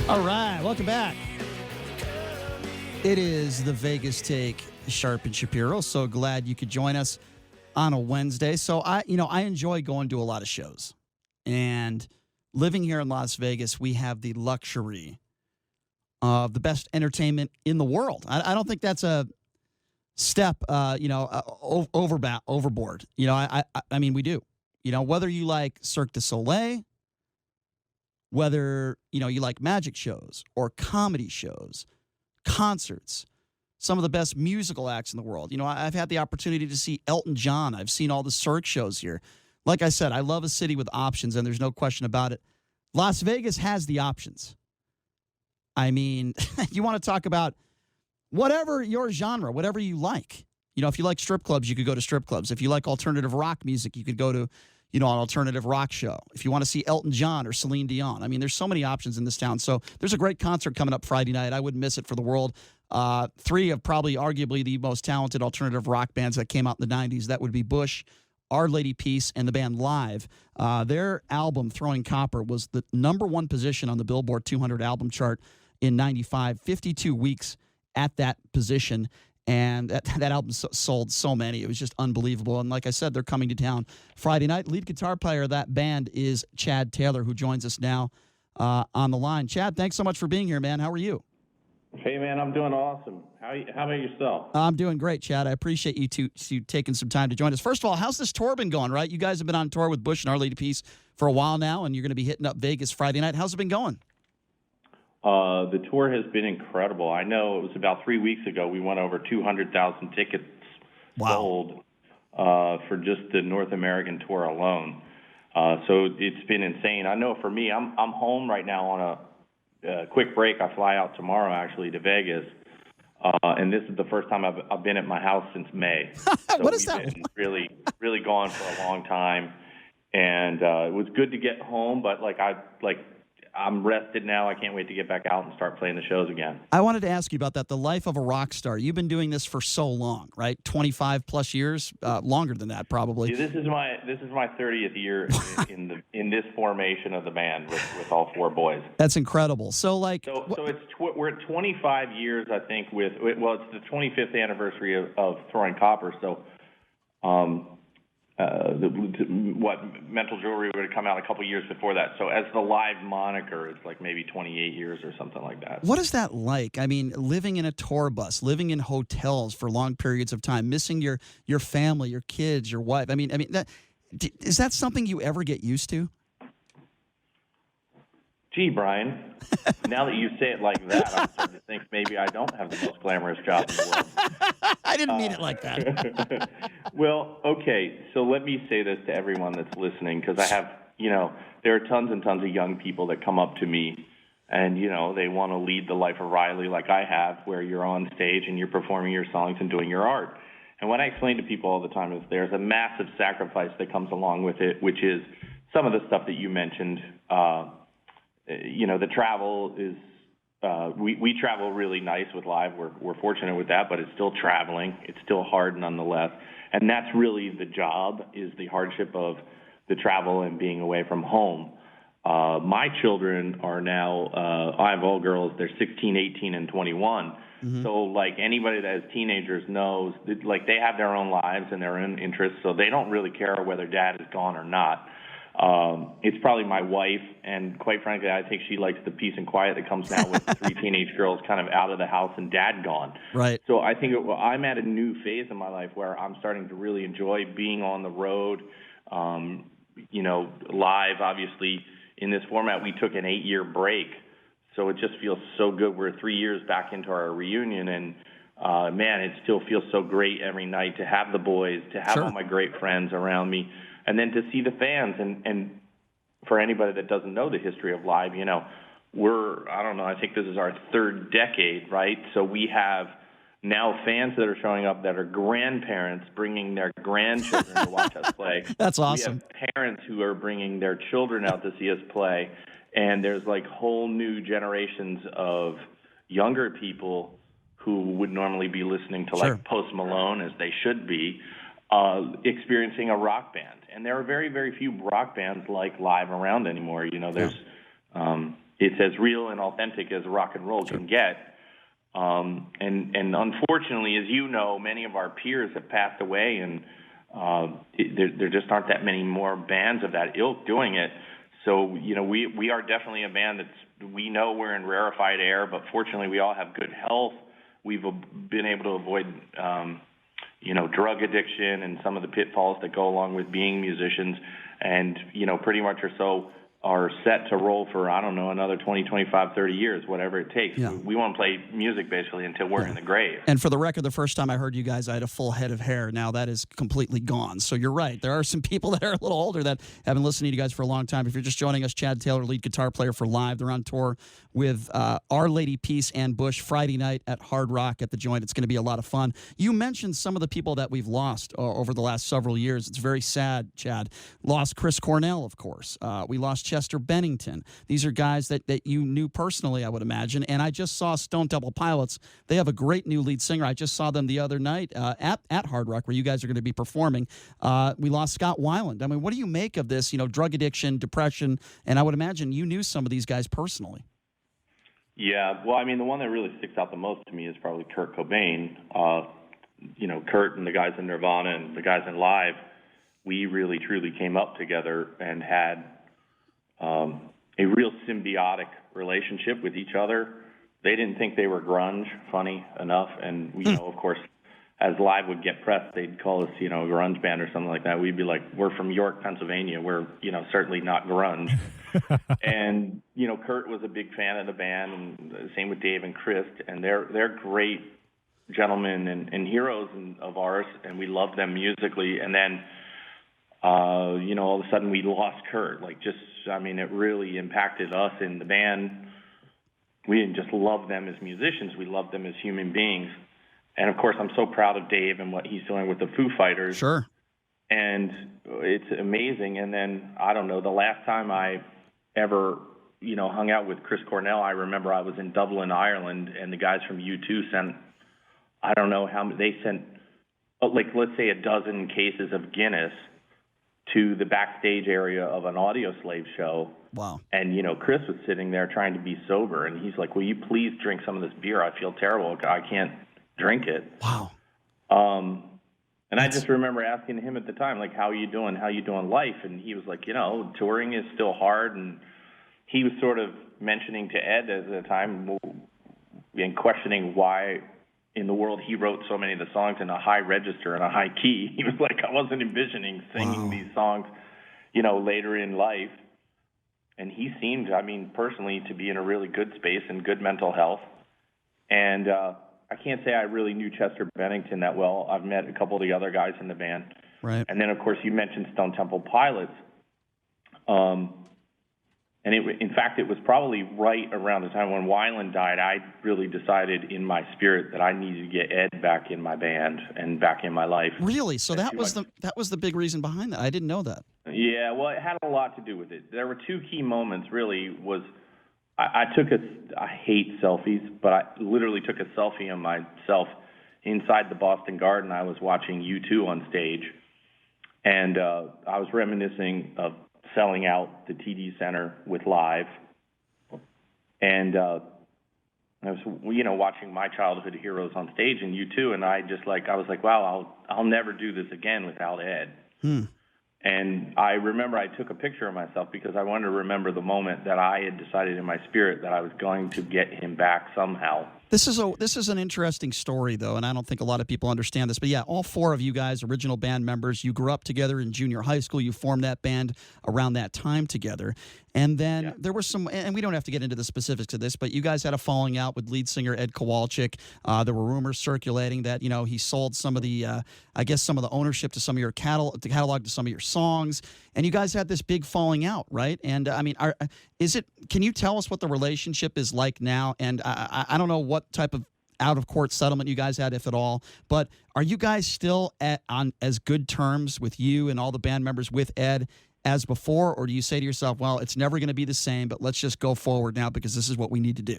All right, welcome back. It is the Vegas Take, Sharp and Shapiro. So glad you could join us on a Wednesday. So I enjoy going to a lot of shows, and living here in Las Vegas, we have the luxury of the best entertainment in the world. I don't think that's a step, overboard. I mean, we do. Whether you like Cirque du Soleil, whether you like magic shows or comedy shows, concerts, some of the best musical acts in the world. I've had the opportunity to see Elton John. I've seen all the Cirque shows here. Like I said, I love a city with options, and there's no question about it. Las Vegas has the options. I mean, you want to talk about whatever your genre, whatever you like. If you like strip clubs, you could go to strip clubs. If you like alternative rock music, you could go to an alternative rock show. If you want to see Elton John or Celine Dion. I mean, there's so many options in this town. So there's a great concert coming up Friday night. I wouldn't miss it for the world. Three of probably arguably the most talented alternative rock bands that came out in the 90s. That would be Bush, Our Lady Peace, and the band Live. Their album, Throwing Copper, was the #1 position on the Billboard 200 album chart in 95, 52 weeks at that position. And that album sold so many. It was just unbelievable. And like I said, they're coming to town Friday night. Lead guitar player of that band is Chad Taylor, who joins us now on the line. Chad, thanks so much for being here, man. How are you? Hey, man, I'm doing awesome. How about yourself? I'm doing great, Chad. I appreciate you taking some time to join us. First of all, how's this tour been going, right? You guys have been on tour with Bush and Our Lady Peace for a while now, and you're going to be hitting up Vegas Friday night. How's it been going? The tour has been incredible. I know it was about 3 weeks ago we went over 200,000 tickets sold for just the North American tour alone. So it's been insane. I know for me, I'm home right now on a quick break. I fly out tomorrow actually to Vegas, and this is the first time I've been at my house since May. So what is that? Been really gone for a long time, and it was good to get home. But I'm rested now. I can't wait to get back out and start playing the shows again. I wanted to ask you about that, the life of a rock star. You've been doing this for so long, right? 25 plus years, longer than that probably. This is my 30th year in this formation of the band with all four boys. That's incredible. So we're at 25 years, I think. It's the 25th anniversary of Throwing Copper. So Mental Jewelry would have come out a couple years before that. So as the Live moniker, it's like maybe 28 years or something like that. What is that like? I mean, living in a tour bus, living in hotels for long periods of time, missing your family, your kids, your wife. I mean, is that something you ever get used to? Gee, Brian, now that you say it like that, I'm starting to think maybe I don't have the most glamorous job in the world. I didn't mean it like that. Well, okay, so let me say this to everyone that's listening, because I have, there are tons and tons of young people that come up to me and, they want to lead the life of Riley like I have, where you're on stage and you're performing your songs and doing your art. And what I explain to people all the time is there's a massive sacrifice that comes along with it, which is some of the stuff that you mentioned. The travel is, we travel really nice with Live. We're fortunate with that, but it's still traveling. It's still hard nonetheless. And that's really the job, is the hardship of the travel and being away from home. My children are now, I have all girls, they're 16, 18, and 21. Mm-hmm. So like anybody that has teenagers knows that, like, they have their own lives and their own interests, so they don't really care whether dad is gone or not. It's probably my wife, and quite frankly, I think she likes the peace and quiet that comes now with three teenage girls kind of out of the house and dad gone. Right. So I think I'm at a new phase in my life where I'm starting to really enjoy being on the road. Live, obviously, in this format, we took an 8-year break. So it just feels so good. We're 3 years back into our reunion, and man, it still feels so great every night to have the boys, to have all my great friends around me. And then to see the fans, and for anybody that doesn't know the history of Live, I think this is our third decade, right? So we have now fans that are showing up that are grandparents bringing their grandchildren to watch us play. That's awesome. We have parents who are bringing their children out to see us play. And there's like whole new generations of younger people who would normally be listening to like Post Malone, as they should be, experiencing a rock band. And there are very, very few rock bands like Live around anymore. There's it's as real and authentic as rock and roll can get. And unfortunately, as you know, many of our peers have passed away, and there just aren't that many more bands of that ilk doing it. So, we are definitely a band we know we're in rarefied air, but fortunately we all have good health. We've been able to avoid, drug addiction and some of the pitfalls that go along with being musicians, and, pretty much are set to roll for, I don't know, another 20, 25, 30 years, whatever it takes. Yeah. We want to play music basically until we're in the grave. And for the record, the first time I heard you guys, I had a full head of hair. Now that is completely gone. So you're right. There are some people that are a little older that have been listening to you guys for a long time. If you're just joining us, Chad Taylor, lead guitar player for Live. They're on tour with Our Lady Peace and Bush Friday night at Hard Rock at the Joint. It's going to be a lot of fun. You mentioned some of the people that we've lost over the last several years. It's very sad, Chad. Lost Chris Cornell, of course. We lost Chester Bennington. These are guys that you knew personally, I would imagine. And I just saw Stone Temple Pilots. They have a great new lead singer. I just saw them the other night at Hard Rock, where you guys are going to be performing. We lost Scott Weiland. I mean, what do you make of this, drug addiction, depression? And I would imagine you knew some of these guys personally. Yeah, well, I mean, the one that really sticks out the most to me is probably Kurt Cobain. Kurt and the guys in Nirvana and the guys in Live, we really, truly came up together and had a real symbiotic relationship with each other. They didn't think they were grunge, funny enough, and of course, as Live would get pressed, they'd call us, a grunge band or something like that. We'd be like, we're from York, Pennsylvania. We're, certainly not grunge. And, Kurt was a big fan of the band, and the same with Dave and Chris, and they're great gentlemen and heroes of ours, and we love them musically. And then, all of a sudden we lost Kurt. It really impacted us in the band. We didn't just love them as musicians, we loved them as human beings. And, of course, I'm so proud of Dave and what he's doing with the Foo Fighters. Sure. And it's amazing. And then, I don't know, the last time I ever, hung out with Chris Cornell, I remember I was in Dublin, Ireland, and the guys from U2 sent, I don't know how many, they sent, let's say a dozen cases of Guinness to the backstage area of an Audio Slave show. Wow. And, Chris was sitting there trying to be sober, and he's like, will you please drink some of this beer? I feel terrible. I can't drink it. Wow. And I just remember asking him at the time, how are you doing? How you doing life? And he was like, touring is still hard. And he was sort of mentioning to Ed at the time and questioning why in the world he wrote so many of the songs in a high register and a high key. He was like, I wasn't envisioning singing these songs, later in life. And he seemed, personally, to be in a really good space and good mental health. And I can't say I really knew Chester Bennington that well. I've met a couple of the other guys in the band. Right. And then, of course, you mentioned Stone Temple Pilots. And in fact, it was probably right around the time when Weiland died, I really decided in my spirit that I needed to get Ed back in my band and back in my life. Really? So that was the big reason behind that. I didn't know that. Yeah, well, it had a lot to do with it. There were two key moments, really, was I hate selfies, but I literally took a selfie of myself inside the Boston Garden. I was watching U2 on stage, and I was reminiscing of selling out the TD Center with Live, and I was, watching my childhood heroes on stage in U2, and I was like, wow, I'll never do this again without Ed. And I remember I took a picture of myself because I wanted to remember the moment that I had decided in my spirit that I was going to get him back somehow. This is an interesting story, though, and I don't think a lot of people understand this. But yeah, all four of you guys, original band members, you grew up together in junior high school. You formed that band around that time together. And then there was some, and we don't have to get into the specifics of this, but you guys had a falling out with lead singer Ed Kowalczyk. There were rumors circulating that, he sold some of the, some of the ownership to some of your catalog to some of your songs. And you guys had this big falling out, right? And can you tell us what the relationship is like now? And I don't know what type of out-of-court settlement you guys had, if at all, but are you guys still on as good terms with you and all the band members with Ed as before, or do you say to yourself, well, it's never going to be the same, but let's just go forward now because this is what we need to do?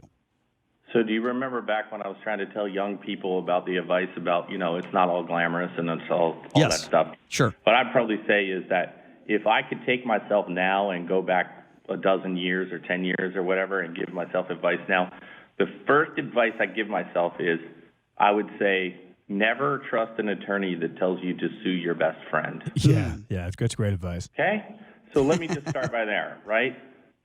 So do you remember back when I was trying to tell young people about the advice about, it's not all glamorous and it's all that stuff? Sure. What I'd probably say is that if I could take myself now and go back a dozen years or 10 years or whatever and give myself advice now, the first advice I give myself is I would say never trust an attorney that tells you to sue your best friend. Yeah, that's great advice. Okay? So let me just start by there, right?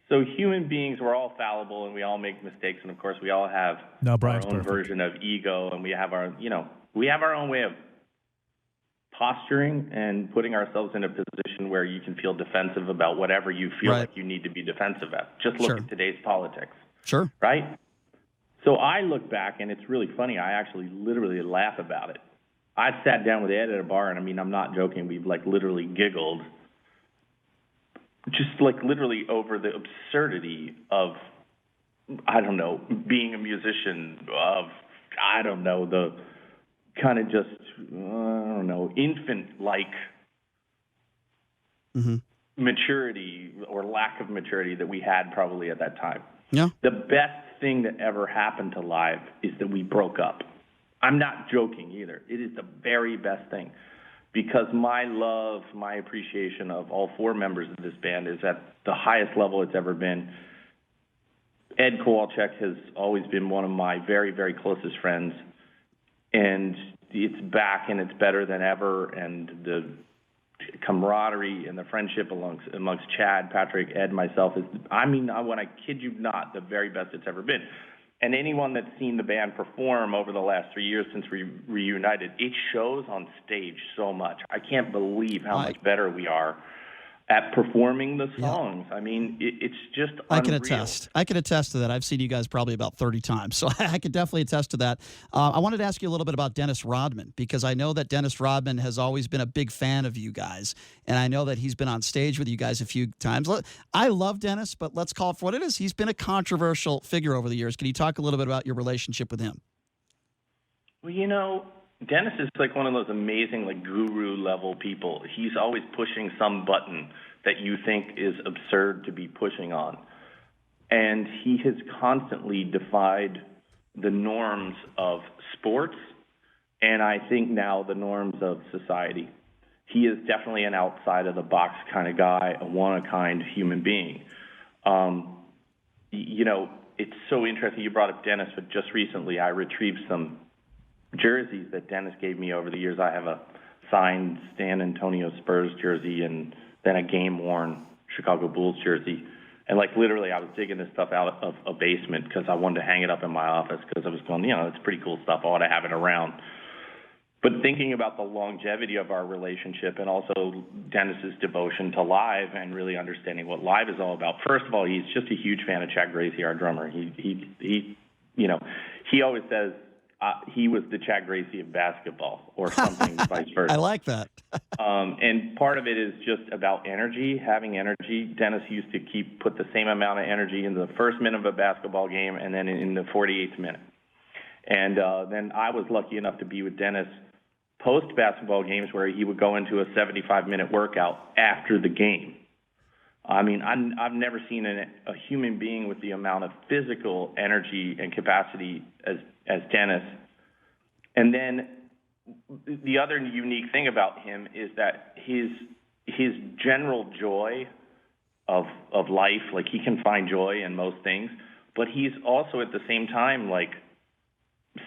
So human beings, we're all fallible and we all make mistakes, and of course we all have Brian's our own perfect. version of ego, and we have our own way of posturing and putting ourselves in a position where you can feel defensive about whatever you feel like you need to be defensive at. Just look at today's politics. Sure. Right? So I look back, and it's really funny. I actually literally laugh about it. I sat down with Ed at a bar, and I mean, I'm not joking. We've like literally giggled, just like literally over the absurdity of, I don't know, being a musician, of, I don't know, the kind of just, I don't know, infant-like maturity or lack of maturity that we had probably at that time. Yeah. The best thing that ever happened to Live is that we broke up. I'm not joking either. It is the very best thing, because my love, my appreciation of all four members of this band is at the highest level it's ever been. Ed Kowalczyk has always been one of my very, very closest friends, and it's back and it's better than ever, and the camaraderie and the friendship amongst Chad, Patrick, Ed, myself is, I mean, when I kid you not, the very best it's ever been. And anyone that's seen the band perform over the last 3 years since we reunited, it shows on stage so much. I can't believe how much better we are at performing the songs. I mean, it's just unreal. I can attest to that. I've seen you guys probably about 30 times, so I can definitely attest to that. I wanted to ask you a little bit about Dennis Rodman, because I know that Dennis Rodman has always been a big fan of you guys, and I know that he's been on stage with you guys a few times. I love Dennis, but let's call it for what it is. He's been a controversial figure over the years. Can you talk a little bit about your relationship with him? Well, you know, Dennis is like one of those amazing, like, guru-level people. He's always pushing some button that you think is absurd to be pushing on. And he has constantly defied the norms of sports, and I think now the norms of society. He is definitely an outside-of-the-box kind of guy, a one-of-a-kind human being. You know, it's so interesting. You brought up Dennis, but just recently I retrieved some jerseys that Dennis gave me over the years. I have a signed San Antonio Spurs jersey and then a game-worn Chicago Bulls jersey. And, like, literally I was digging this stuff out of a basement because I wanted to hang it up in my office because I was going, you know, it's pretty cool stuff. I ought to have it around. But thinking about the longevity of our relationship and also Dennis's devotion to Live and really understanding what Live is all about. First of all, he's just a huge fan of Chad Gracie, our drummer. He you know, he always says, he was the Chad Gracie of basketball, or something, vice versa. I like that. And part of it is just about energy, having energy. Dennis used to put the same amount of energy in the first minute of a basketball game and then in the 48th minute. And then I was lucky enough to be with Dennis post-basketball games where he would go into a 75-minute workout after the game. I mean, I've never seen a human being with the amount of physical energy and capacity as Dennis. And then the other unique thing about him is that his general joy of life, like, he can find joy in most things, but he's also at the same time, like,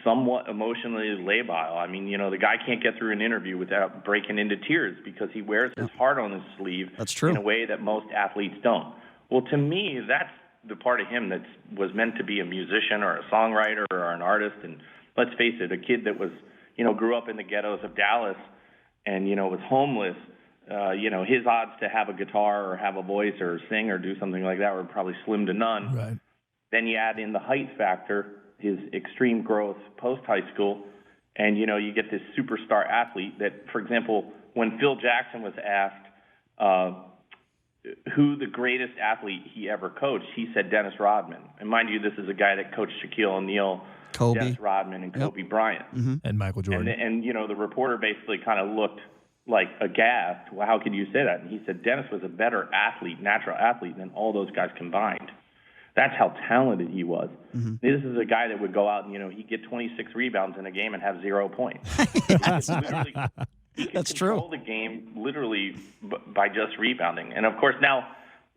somewhat emotionally labile. I mean, you know, the guy can't get through an interview without breaking into tears because he wears his heart on his sleeve. That's true. In a way that most athletes don't. Well, to me, that's the part of him that was meant to be a musician or a songwriter or an artist. And let's face it, a kid that was, you know, grew up in the ghettos of Dallas and, you know, was homeless, you know, his odds to have a guitar or have a voice or sing or do something like that were probably slim to none. Right. Then you add in the height factor, his extreme growth post-high school, and, you know, you get this superstar athlete that, for example, when Phil Jackson was asked who the greatest athlete he ever coached, he said Dennis Rodman. And mind you, this is a guy that coached Shaquille O'Neal, Kobe. Dennis Rodman, and Kobe Bryant. Mm-hmm. And Michael Jordan. And, you know, the reporter basically kind of looked like aghast. Well, how could you say that? And he said Dennis was a better athlete, natural athlete, than all those guys combined. That's how talented he was. Mm-hmm. This is a guy that would go out and, you know, he'd get 26 rebounds in a game and have 0 points. He could That's control true. the game literally by just rebounding. And, of course, now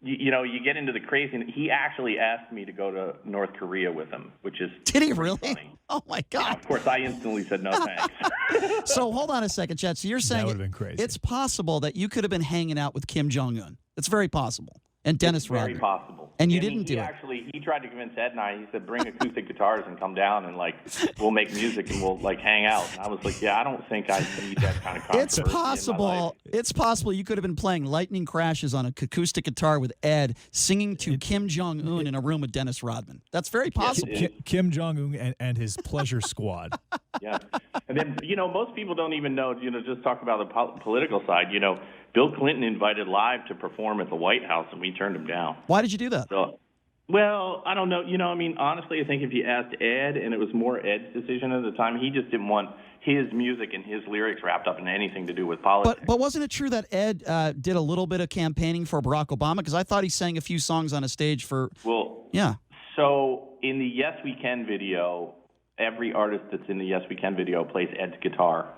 you get into the crazy. And he actually asked me to go to North Korea with him, which is Did he really? funny. Oh, my Yeah, God. of course, I instantly said no thanks. So hold on a second, Chad. So you're That saying would have been crazy. it's possible that you could have been hanging out with Kim Jong-un. It's very possible. And Dennis It's very Rodman. possible. And you I mean, didn't do it. Actually, he tried to convince Ed and I. He said, "Bring acoustic guitars and come down and we'll make music and we'll hang out." And I was like, "Yeah, I don't think I need that kind of controversy It's in my possible. life." It's possible you could have been playing Lightning Crashes on a acoustic guitar with Ed, singing to Kim Jong-un in a room with Dennis Rodman. That's very possible. Kim Jong-un and his pleasure squad. Yeah, and then most people don't even know. Just talk about the political side. Bill Clinton invited Live to perform at the White House, and we turned him down. Why did you do that? So, well, I don't know. Honestly, I think if you asked Ed, and it was more Ed's decision at the time, he just didn't want his music and his lyrics wrapped up in anything to do with politics. But wasn't it true that Ed did a little bit of campaigning for Barack Obama? Because I thought he sang a few songs on a stage for. Well, yeah. So in the Yes We Can video, every artist that's in the Yes We Can video plays Ed's guitar.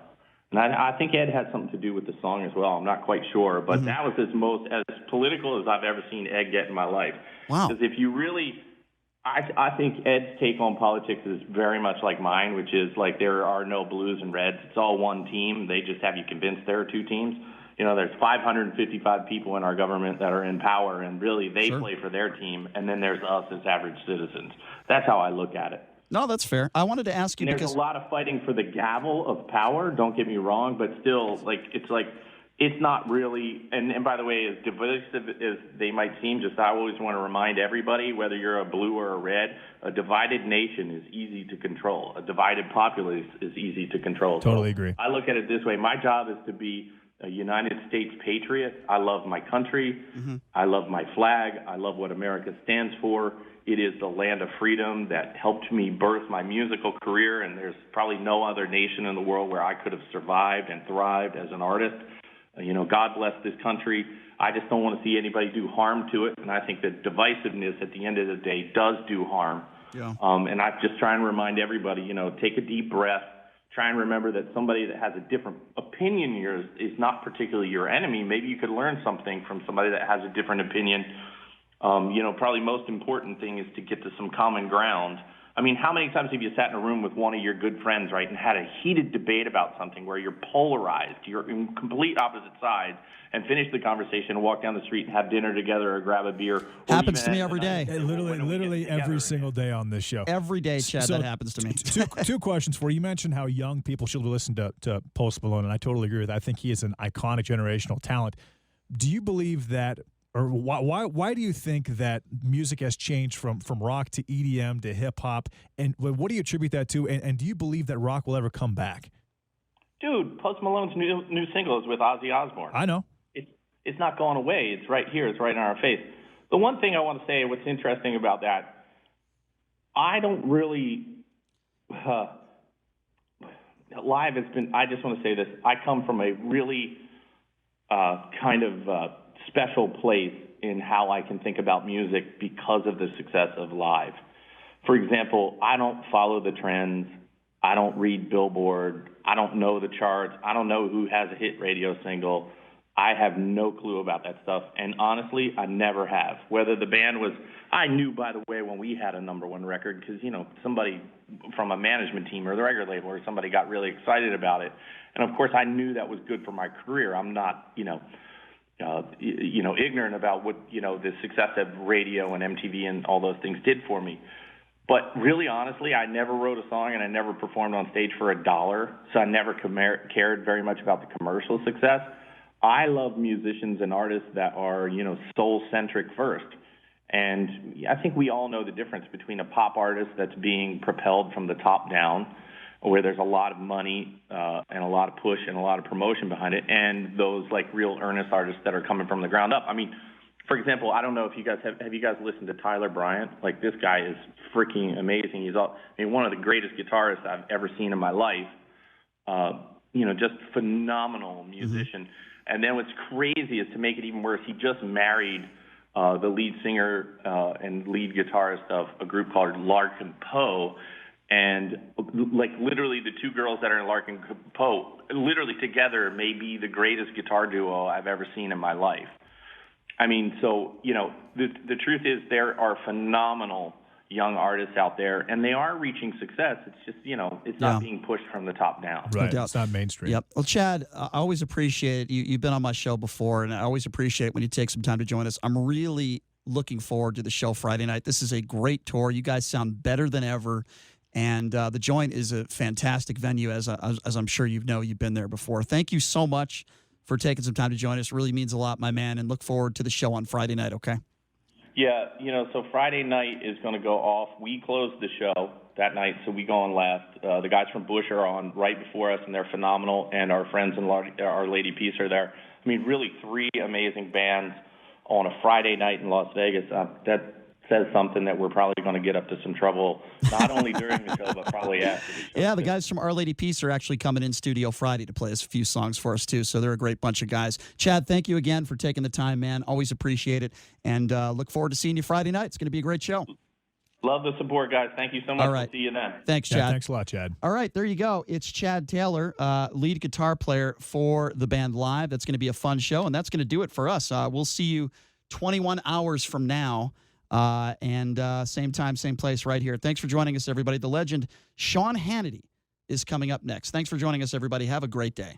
And I think Ed had something to do with the song as well. I'm not quite sure. But that was as political as I've ever seen Ed get in my life. Wow. Because if you really, I think Ed's take on politics is very much like mine, which is there are no blues and reds. It's all one team. They just have you convinced there are two teams. There's 555 people in our government that are in power, and really they play for their team. And then there's us as average citizens. That's how I look at it. No, that's fair. I wanted to ask you There's because a lot of fighting for the gavel of power. Don't get me wrong, but still, it's not really. And by the way, as divisive as they might seem, I always want to remind everybody, whether you're a blue or a red, a divided nation is easy to control. A divided populace is easy to control. Totally agree. I look at it this way: my job is to be a United States patriot. I love my country. I love my flag. I love what America stands for. It is the land of freedom that helped me birth my musical career, and there's probably no other nation in the world where I could have survived and thrived as an artist. God bless this country. I just don't want to see anybody do harm to it, and I think that divisiveness at the end of the day does do harm. Yeah. And I just try and remind everybody, take a deep breath. Try and remember that somebody that has a different opinion than yours is not particularly your enemy. Maybe you could learn something from somebody that has a different opinion. Probably most important thing is to get to some common ground. I mean, how many times have you sat in a room with one of your good friends, right, and had a heated debate about something where you're polarized, you're in complete opposite sides, and finish the conversation and walk down the street and have dinner together or grab a beer? Happens to me every day. Literally every single day on this show. Every day, Chad, So, that happens to me. Two questions for you. You mentioned how young people should listen to Post Malone, and I totally agree with that. I think he is an iconic generational talent. Do you believe that, or why do you think that music has changed from rock to EDM to hip-hop, and what do you attribute that to, and do you believe that rock will ever come back? Dude, Post Malone's new single is with Ozzy Osbourne. I know. It's not going away. It's right here. It's right in our face. The one thing I want to say, what's interesting about that, I don't really live has been. I just want to say this. I come from a really kind of special place in how I can think about music because of the success of live. For example, I don't follow the trends. I don't read Billboard. I don't know the charts. I don't know who has a hit radio single. I have no clue about that stuff, and honestly, I never have. Whether the band was, I knew, by the way, when we had a number one record, because, somebody from a management team or the record label or somebody got really excited about it. And, of course, I knew that was good for my career. I'm not, ignorant about what, the success of radio and MTV and all those things did for me. But really, honestly, I never wrote a song and I never performed on stage for $1, so I never cared very much about the commercial success. I love musicians and artists that are, soul-centric first. And I think we all know the difference between a pop artist that's being propelled from the top down, where there's a lot of money and a lot of push and a lot of promotion behind it, and those, real earnest artists that are coming from the ground up. I mean, for example, I don't know if you guys have you guys listened to Tyler Bryant? This guy is freaking amazing. He's one of the greatest guitarists I've ever seen in my life. Just phenomenal musician. Mm-hmm. And then what's crazy is, to make it even worse, he just married the lead singer and lead guitarist of a group called Larkin Poe. And, literally the two girls that are in Larkin Poe, literally together, may be the greatest guitar duo I've ever seen in my life. I mean, so, the truth is there are phenomenal young artists out there, and they are reaching success. It's just, it's not being pushed from the top down. Right. doubt. It's not mainstream. Yep. Well, Chad, I always appreciate you. You've been on my show before, and I always appreciate when you take some time to join us. I'm really looking forward to the show Friday night. This is a great tour. You guys sound better than ever. And the Joint is a fantastic venue, as I'm sure you've been there before. Thank you so much for taking some time to join us. It really means a lot, my man, and look forward to the show on Friday night, okay? Yeah, so Friday night is going to go off. We close the show that night, so we go on last. The guys from Bush are on right before us, and they're phenomenal, and our friends in Our Lady Peace are there. I mean, really 3 amazing bands on a Friday night in Las Vegas. That says something that we're probably going to get up to some trouble, not only during the show, but probably after the show. Yeah, the guys from Our Lady Peace are actually coming in studio Friday to play us a few songs for us, too. So they're a great bunch of guys. Chad, thank you again for taking the time, man. Always appreciate it. And look forward to seeing you Friday night. It's going to be a great show. Love the support, guys. Thank you so much. All right. We'll see you then. Thanks, Chad. Yeah, thanks a lot, Chad. All right, there you go. It's Chad Taylor, lead guitar player for the band Live. That's going to be a fun show, and that's going to do it for us. We'll see you 21 hours from now. And same time, same place right here. Thanks for joining us, everybody. The legend Sean Hannity is coming up next. Thanks for joining us, everybody. Have a great day.